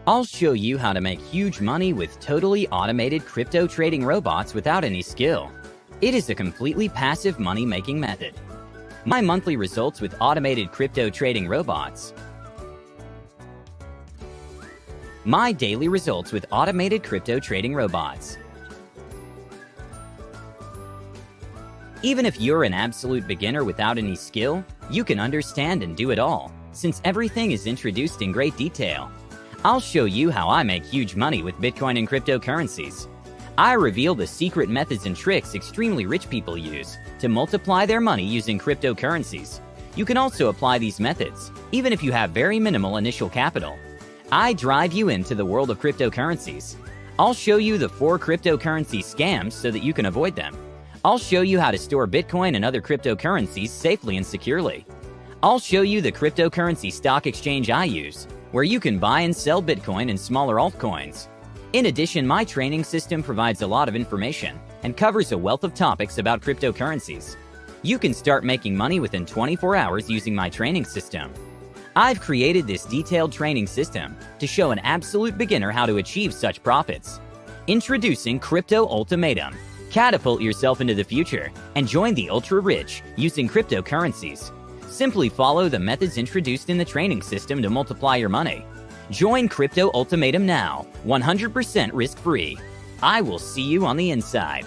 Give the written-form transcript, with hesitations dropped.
I'll show you how to make huge money with totally automated crypto trading robots without any skill. It is a completely passive money-making method. My monthly results with automated crypto trading robots. My daily results with automated crypto trading robots. Even if you're an absolute beginner without any skill, you can understand and do it all, since everything is introduced in great detail. I'll show you how I make huge money with Bitcoin and cryptocurrencies. I reveal the secret methods and tricks extremely rich people use to multiply their money using cryptocurrencies. You can also apply these methods, even if you have very minimal initial capital. I drive you into the world of cryptocurrencies. I'll show you the 4 cryptocurrency scams so that you can avoid them. I'll show you how to store Bitcoin and other cryptocurrencies safely and securely. I'll show you the cryptocurrency stock exchange I use, where you can buy and sell Bitcoin and smaller altcoins. In addition, my training system provides a lot of information and covers a wealth of topics about cryptocurrencies. You can start making money within 24 hours using my training system. I've created this detailed training system to show an absolute beginner how to achieve such profits. Introducing Crypto Ultimatum. Catapult yourself into the future and join the ultra-rich using cryptocurrencies. Simply follow the methods introduced in the training system to multiply your money. Join Crypto Ultimatum now, 100% risk-free. I will see you on the inside.